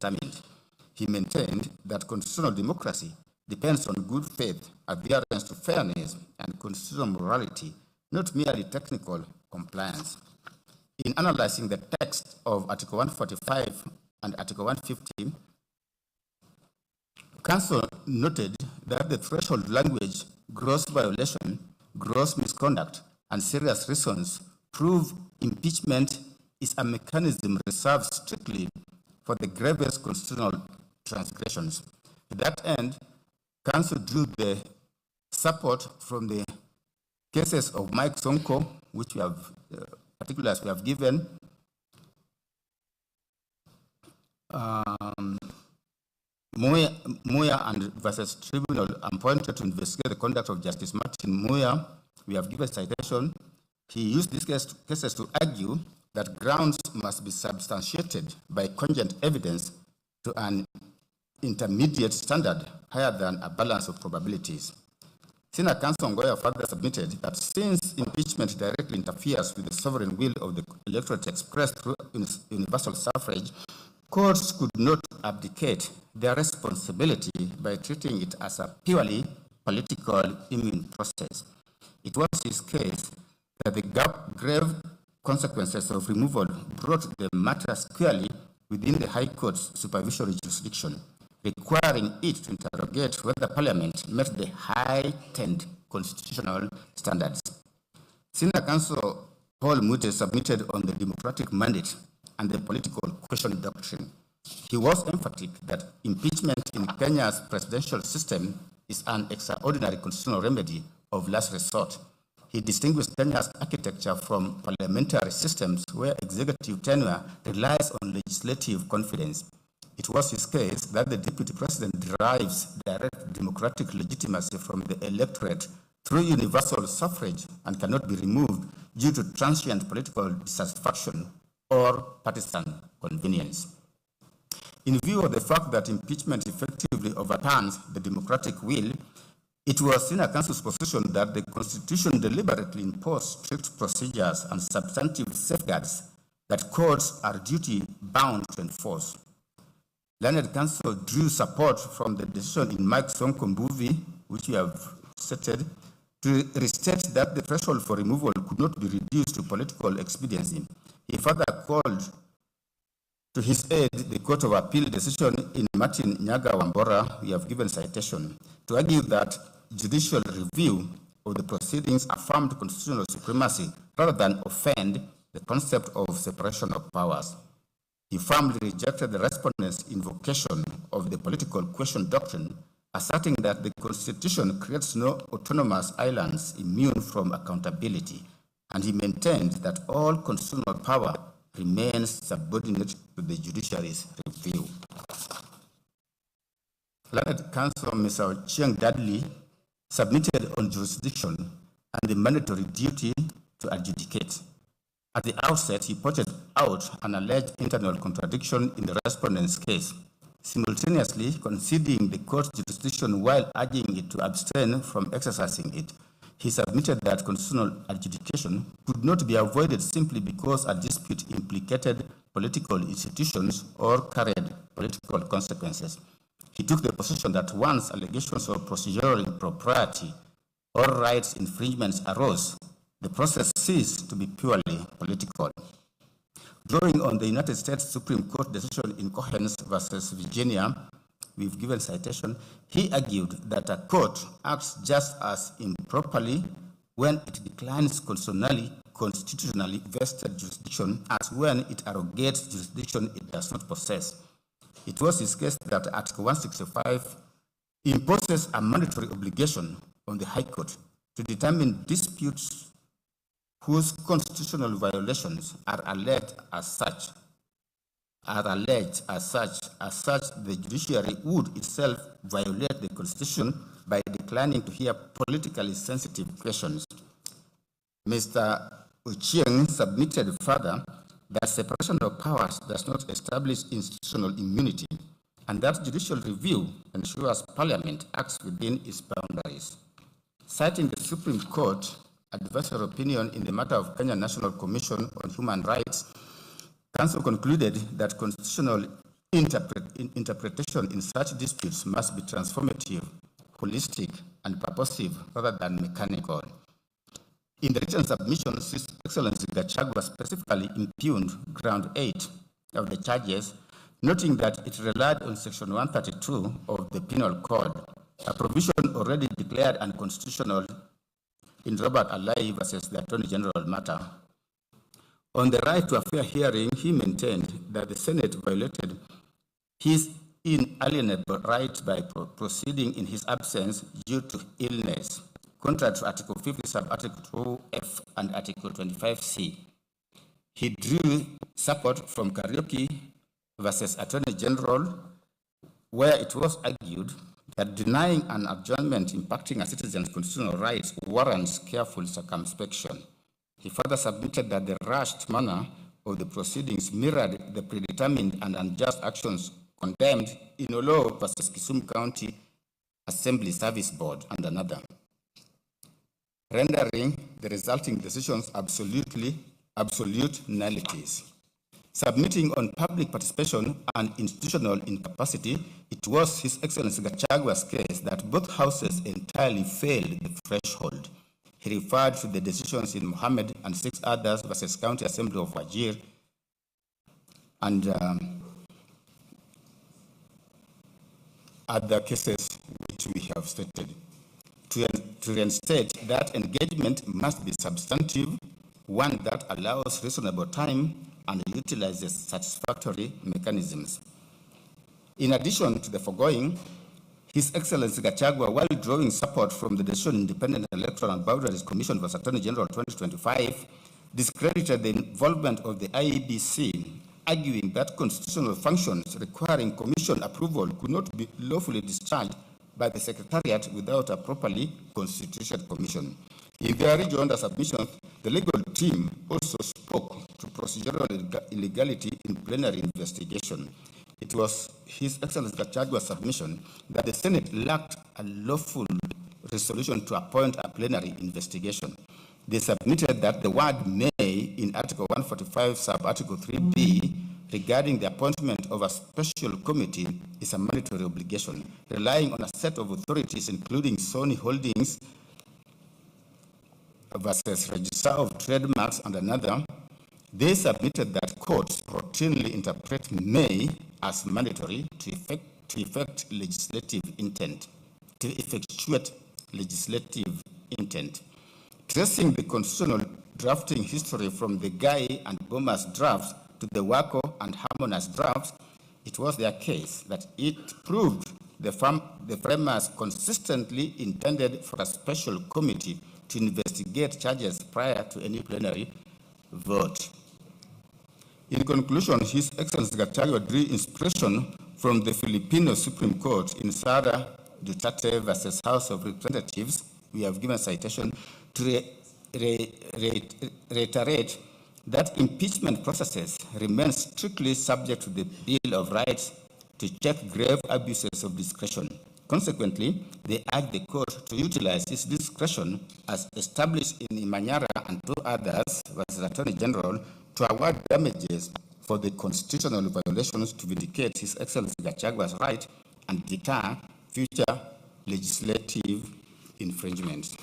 determined. He maintained that constitutional democracy depends on good faith, adherence to fairness, and constitutional morality, not merely technical compliance. In analyzing the text of Article 145 and Article 150, Council noted that the threshold language, gross violation, gross misconduct, and serious reasons prove impeachment is a mechanism reserved strictly for the gravest constitutional transgressions. To that end, Council drew the support from the cases of Mike Sonko, which we have, particulars we have given, Muya and versus Tribunal appointed to investigate the conduct of Justice Martin Muya. We have given citation. He used these cases to argue that grounds must be substantiated by cogent evidence to an intermediate standard higher than a balance of probabilities. Senior Counsel Ngoya further submitted that since impeachment directly interferes with the sovereign will of the electorate expressed through universal suffrage, courts could not abdicate their responsibility by treating it as a purely political immune process. It was his case that the grave consequences of removal brought the matter squarely within the High Court's supervisory jurisdiction, requiring it to interrogate whether Parliament met the heightened constitutional standards. Senior Counsel Paul Mute submitted on the democratic mandate and the political question doctrine. He was emphatic that impeachment in Kenya's presidential system is an extraordinary constitutional remedy of last resort. He distinguished Kenya's architecture from parliamentary systems where executive tenure relies on legislative confidence. It was his case that the deputy president derives direct democratic legitimacy from the electorate through universal suffrage and cannot be removed due to transient political dissatisfaction or partisan convenience. In view of the fact that impeachment effectively overturns the democratic will, it was Senior Counsel's position that the Constitution deliberately imposed strict procedures and substantive safeguards that courts are duty-bound to enforce. Learned Counsel drew support from the decision in Mike Sonko Mbuvi, which we have stated, to restate that the threshold for removal could not be reduced to political expediency. He further called to his aid the Court of Appeal decision in Martin Nyaga Wambora, we have given citation, to argue that judicial review of the proceedings affirmed constitutional supremacy rather than offend the concept of separation of powers. He firmly rejected the respondent's invocation of the political question doctrine, asserting that the Constitution creates no autonomous islands immune from accountability, and he maintained that all constitutional power remains subordinate to the judiciary's review. Learned Counsel Mr. Chiang Dudley submitted on jurisdiction and the mandatory duty to adjudicate. At the outset, he pointed out an alleged internal contradiction in the respondent's case, simultaneously conceding the court's jurisdiction while urging it to abstain from exercising it. He submitted that constitutional adjudication could not be avoided simply because a dispute implicated political institutions or carried political consequences. He took the position that once allegations of procedural impropriety or rights infringements arose, the process ceased to be purely political. Drawing on the United States Supreme Court decision in Cohens versus Virginia, we've given citation, he argued that a court acts just as improperly when it declines constitutionally vested jurisdiction as when it arrogates jurisdiction it does not possess. It was his case that Article 165 imposes a mandatory obligation on the High Court to determine disputes whose constitutional violations are alleged as such, the judiciary would itself violate the Constitution by declining to hear politically sensitive questions. Mr. Ochieng submitted further that separation of powers does not establish institutional immunity and that judicial review ensures Parliament acts within its boundaries. Citing the Supreme Court advisory opinion in the matter of Kenya National Commission on Human Rights, Council concluded that constitutional Interpretation in such disputes must be transformative, holistic, and purposive rather than mechanical. In the written submissions, His Excellency Gachagua specifically impugned ground 8 of the charges, noting that it relied on Section 132 of the Penal Code, a provision already declared unconstitutional in Robert Alai versus the Attorney General matter. On the right to a fair hearing, he maintained that the Senate violated his inalienable right by proceeding in his absence due to illness, contrary to Article 50, Sub-Article 2F and Article 25C. He drew support from Karaoke versus Attorney General, where it was argued that denying an adjournment impacting a citizen's constitutional rights warrants careful circumspection. He further submitted that the rushed manner of the proceedings mirrored the predetermined and unjust actions condemned in Olo versus Kisumu County Assembly Service Board and another, rendering the resulting decisions absolute nullities. Submitting on public participation and institutional incapacity, it was His Excellency Gachagua's case that both houses entirely failed the threshold. He referred to the decisions in Mohammed and 6 others versus County Assembly of Wajir and other cases which we have stated. To reinstate that engagement must be substantive, one that allows reasonable time and utilizes satisfactory mechanisms. In addition to the foregoing, His Excellency Gachagua, while drawing support from the decision Independent Electoral and Boundaries Commission vs. Attorney General 2025, discredited the involvement of the IEBC, arguing that constitutional functions requiring commission approval could not be lawfully discharged by the Secretariat without a properly constituted commission. In their rejoinder submission, the legal team also spoke to procedural illegality in plenary investigation. It was His Excellency Gachagua's submission that the Senate lacked a lawful resolution to appoint a plenary investigation. They submitted that the word may in Article 145, Sub-Article 3B, regarding the appointment of a special committee is a mandatory obligation, relying on a set of authorities, including Sony Holdings versus Register of Trademarks and another. They submitted that courts routinely interpret may as mandatory to effectuate legislative intent. Tracing the constitutional drafting history from the Guy and Bomas drafts to the Wako and Harmonas drafts, it was their case that it proved the framers consistently intended for a special committee to investigate charges prior to any plenary vote. In conclusion, His Excellency Gachagua drew inspiration from the Filipino Supreme Court in Sara Duterte versus House of Representatives. We have given citation to reiterate that impeachment processes remain strictly subject to the Bill of Rights to check grave abuses of discretion. Consequently, they urge the court to utilize its discretion as established in Imanyara and 2 others versus Attorney General to award damages for the constitutional violations to vindicate His Excellency Gachagua's right and deter future legislative infringements.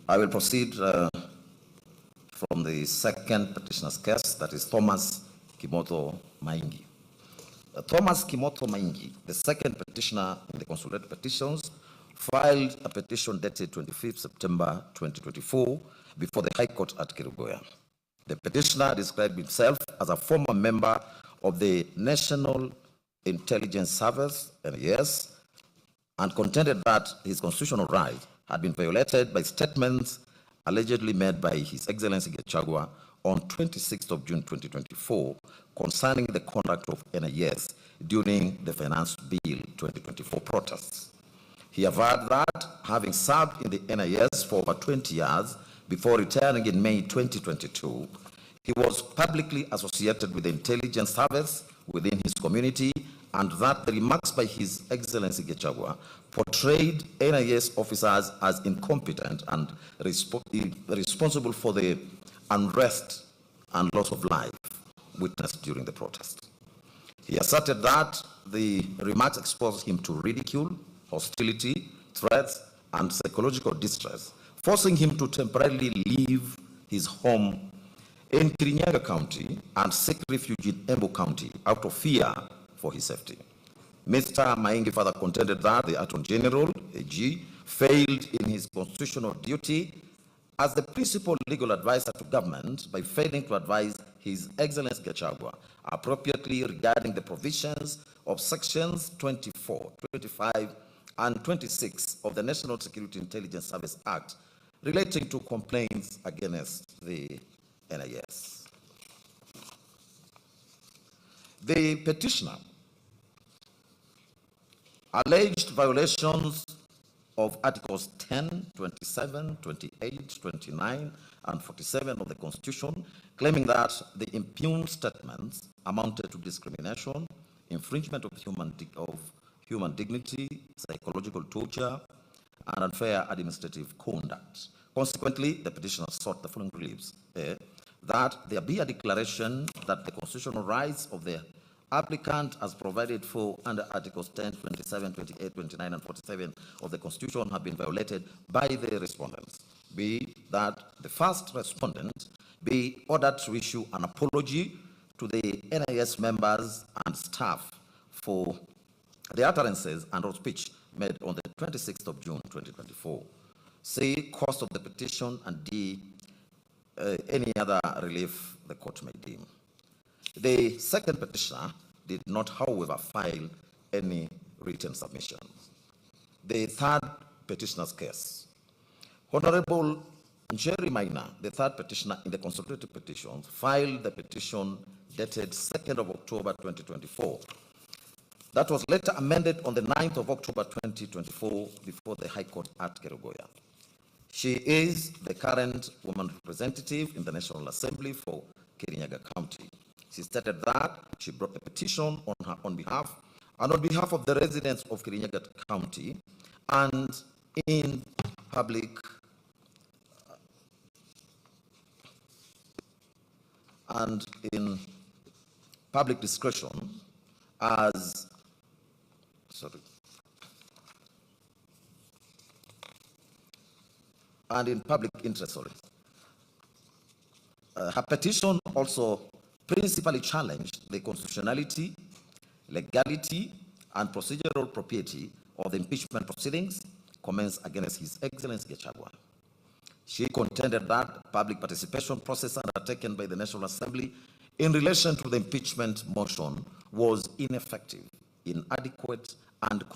I will proceed from the second petitioner's case, that is Thomas Kimoto Maingi. Thomas Kimoto Maingi, the second petitioner in the consolidated petitions, filed a petition dated 25th September 2024 before the High Court at Kerugoya. The petitioner described himself as a former member of the National Intelligence Service, NIS, and contended that his constitutional right had been violated by statements allegedly made by His Excellency Gachagua on 26th of June 2024 concerning the conduct of NIS during the Finance Bill 2024 protests. He averred that, having served in the NIS for over 20 years before retiring in May 2022, he was publicly associated with the intelligence service within his community and that the remarks by His Excellency Gachagua portrayed NIS officers as incompetent and responsible for the unrest and loss of life witnessed during the protest. He asserted that the remarks exposed him to ridicule, hostility, threats, and psychological distress, forcing him to temporarily leave his home in Kirinyaga County and seek refuge in Embu County out of fear for his safety. Mr. Maingi further contended that the Attorney General, AG, failed in his constitutional duty as the principal legal advisor to government by failing to advise His Excellency Gachagua appropriately regarding the provisions of sections 24, 25, and 26 of the National Security Intelligence Service Act relating to complaints against the NIS. The petitioner alleged violations of Articles 10, 27, 28, 29, and 47 of the Constitution, claiming that the impugned statements amounted to discrimination, infringement of human dignity, psychological torture, and unfair administrative conduct. Consequently, the petitioner sought the following reliefs: that there be a declaration that the constitutional rights of the applicant as provided for under Articles 10, 27, 28, 29, and 47 of the Constitution have been violated by the respondents. B, that the first respondent be ordered to issue an apology to the NIS members and staff for the utterances and or speech made on the 26th of June, 2024. C, cost of the petition, and D, any other relief the court may deem. The second petitioner did not, however, file any written submissions. The third petitioner's case. Honorable Njeri Maina, the third petitioner in the consultative petitions, filed the petition dated 2nd of October 2024. That was later amended on the 9th of October 2024 before the High Court at Kerugoya. She is the current woman representative in the National Assembly for Kirinyaga County. She stated that she brought the petition on her own behalf and on behalf of the residents of Kirinyaga County, and in public discretion as and in public interest. Her petition also principally challenged the constitutionality, legality, and procedural propriety of the impeachment proceedings commenced against His Excellency Gachagua. She contended that public participation process undertaken by the National Assembly in relation to the impeachment motion was ineffective, inadequate, and